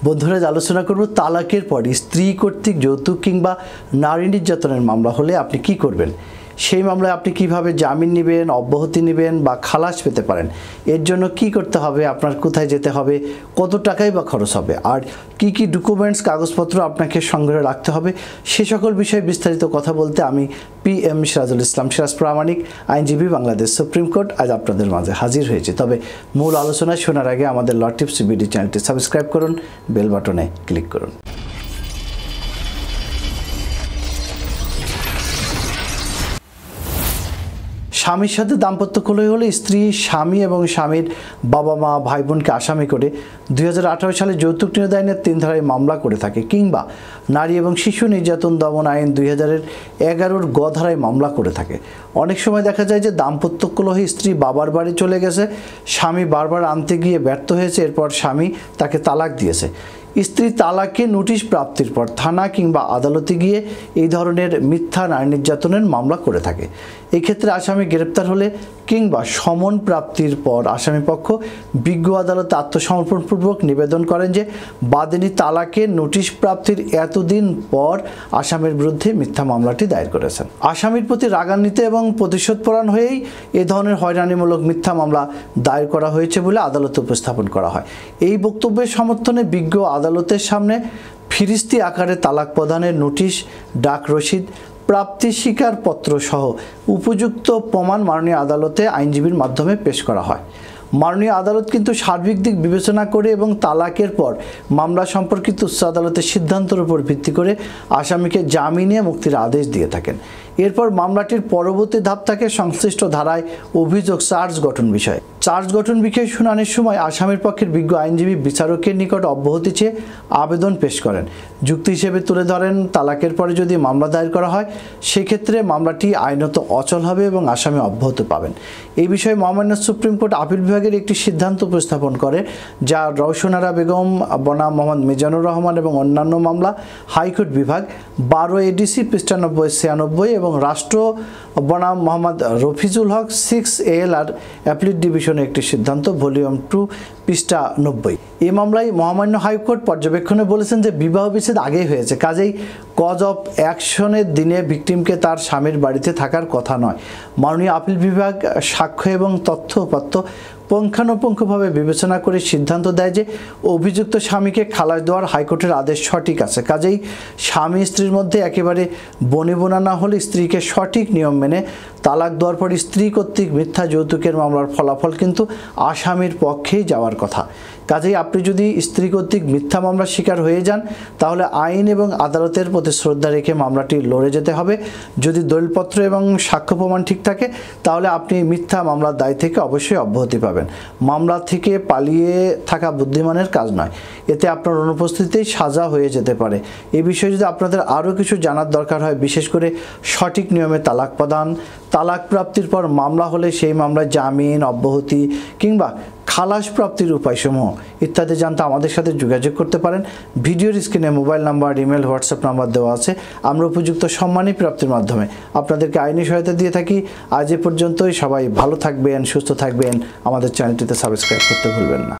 বন্ধুরা, আলোচনা করব তালাকের পর স্ত্রী কর্তৃক যৌতুক কিংবা নারী নির্যাতনের মামলা হলে আপনি কি করবেন। সেই মামলায় আপনি কিভাবে জামিন নেবেন, অব্যাহতি নেবেন বা খালাস পেতে পারেন। এর জন্য কি করতে হবে, আপনার কোথায় যেতে হবে, কত টাকাই বা খরচ হবে, আর কি কি ডকুমেন্টস কাগজপত্র আপনাকে সংগ্রহে রাখতে হবে, সে সকল বিষয়ে বিস্তারিত কথা বলতে আমি PM সিরাজুল ইসলাম সিরাজ প্রামাণিক, আইনজীবী, বাংলাদেশ সুপ্রিম কোর্ট, আজ আপনাদের মাঝে হাজির হয়েছে। তবে মূল আলোচনা শোনার আগে আমাদের ল টিপস বিডি চ্যানেলটি সাবস্ক্রাইব করুন, বেল বাটনে ক্লিক করুন। স্বামীর সাথে দাম্পত্য কলহ হলে স্ত্রী স্বামী এবং স্বামীর বাবা মা ভাই বোনকে আসামি করে 2018 সালে যৌতুক নিরোধ আইনের 3 ধারায় মামলা করে থাকে, কিংবা নারী এবং শিশু নির্যাতন দমন আইন 2011 গ ধারায় মামলা করে থাকে। অনেক সময় দেখা যায় যে দাম্পত্য কলহে স্ত্রী বাবার বাড়ি চলে গেছে, স্বামী বারবার আনতে গিয়ে ব্যর্থ হয়েছে, এরপর স্বামী তাকে তালাক দিয়েছে। স্ত্রী তালাকের নোটিশ প্রাপ্তির পর থানা কিংবা আদালতে গিয়ে এই ধরনের মিথ্যা নারী নির্যাতনের মামলা করে থাকে। এই ক্ষেত্রে আসামি গ্রেপ্তার হলে কিংবা সমন প্রাপ্তির পর আসামিপক্ষ বিজ্ঞ আদালতে আত্মসমর্পণপূর্বক নিবেদন করেন যে বাদীনি তালাকের নোটিশ প্রাপ্তির এতদিন পর আসামির বিরুদ্ধে মিথ্যা মামলাটি দায়ের করেছেন। আসামির প্রতি রাগান্বিত এবং প্রতিশোধপরায়ণ হয়েই এ ধরনের হয়রানিমূলক মিথ্যা মামলা দায়ের করা হয়েছে বলে আদালতে উপস্থাপন করা হয়। এই বক্তব্যের সমর্থনে বিজ্ঞ আদালতের সামনে ফিরিস্তি আকারে তালাক প্রদানের নোটিশ, ডাক রসিদ, প্রাপ্তি স্বীকারপত্র সহ উপযুক্ত প্রমাণ মাননীয় আদালতে আইনজীবীর মাধ্যমে পেশ করা হয়। মাননীয় আদালত কিন্তু সার্বিক দিক বিবেচনা করে এবং তালাকের পর মামলা সম্পর্কিত উচ্চ আদালতের সিদ্ধান্তের উপর ভিত্তি করে আসামিকে জামিনে মুক্তির আদেশ দিয়ে থাকেন। এরপর মামলাটির পরবর্তী ধাপ থাকে সংশ্লিষ্ট ধারায় অভিযোগ চার্জ গঠন বিষয়। চার্জ গঠন বিষয়ে শুনানির সময় আসামির পক্ষের বিজ্ঞ আইনজীবী বিচারকের নিকট অব্যাহতি চেয়ে আবেদন পেশ করেন। যুক্তি হিসেবে তুলে ধরেন, তালাকের পরে যদি মামলা দায়ের করা হয় সেক্ষেত্রে মামলাটি আইনত অচল হবে এবং আসামি অব্যাহতি পাবেন। এই বিষয়ে মহামান্য সুপ্রিম কোর্ট আপিল বিভাগের একটি সিদ্ধান্ত উপস্থাপন করে, যা রওশনারা বেগম বনাম মোহাম্মদ মিজানুর রহমান এবং অন্যান্য মামলা, হাইকোর্ট বিভাগ 12 ADC পৃষ্ঠা 90-96 এবং রাষ্ট্র বনাম মোহাম্মদ রফিজুল হক 6 ALR অ্যাপিলেট ডিভিশনের একটি সিদ্ধান্ত ভলিউম 2 পৃষ্ঠা 90। এই মামলায় মহামান্য হাইকোর্ট পর্যবেক্ষণে বলেছেন যে বিবাহ বিচ্ছেদ আগেই হয়েছে, কাজেই কজ অফ অ্যাকশনের দিনে ভিকটিমকে তার স্বামীর বাড়িতে থাকার কথা নয়। মাননীয় আপিল বিভাগ সাক্ষ্য এবং তথ্য উপাত্ত পুঙ্খানুপুঙ্খভাবে বিবেচনা করে সিদ্ধান্ত দেয় যে অভিযুক্ত স্বামীকে খালাস দেওয়ার হাইকোর্টের আদেশ সঠিক আছে। কাজেই স্বামী স্ত্রীর মধ্যে একেবারে বনিবনা না হলে স্ত্রীকে সঠিক নিয়ম মেনে তালাক দেওয়ার পর স্ত্রী কর্তৃক মিথ্যা যৌতুকের মামলার ফলাফল কিন্তু আসামির পক্ষেই যাওয়ার কথা। কাজেই আপনি যদি স্ত্রী কর্তৃক মিথ্যা মামলার শিকার হয়ে যান তাহলে আইন এবং আদালতের প্রতি শ্রদ্ধা রেখে মামলাটি লড়ে যেতে হবে। যদি দলিলপত্র এবং সাক্ষ্য প্রমাণ ঠিক থাকে তাহলে আপনি মিথ্যা মামলার দায় থেকে অবশ্যই অব্যাহতি পাবেন। মামলা থেকে পালিয়ে থাকা বুদ্ধিমানের কাজ নয়, এতে আপনার অনুপস্থিতিতেই সাজা হয়ে যেতে পারে। এই বিষয়ে যদি আপনাদের আরও কিছু জানার দরকার হয়, বিশেষ করে সঠিক নিয়মে তালাক প্রদান, তালাক প্রাপ্তির পর মামলা হলে সেই মামলায় জামিন, অব্যাহতি কিংবা খালাস প্রাপ্তির উপায়সমূহ ইত্যাদি জানতে আমাদের সাথে যোগাযোগ করতে পারেন। ভিডিওর স্ক্রিনে mobile number, email, WhatsApp number দেওয়া আছে। আমরা উপযুক্ত সম্মানী প্রাপ্তির মাধ্যমে আপনাদেরকে আইনি সহায়তা দিয়ে থাকি। আজ এ পর্যন্তই। সবাই ভালো থাকবেন, সুস্থ থাকবেন। আমাদের চ্যানেলটিতে সাবস্ক্রাইব করতে ভুলবেন না।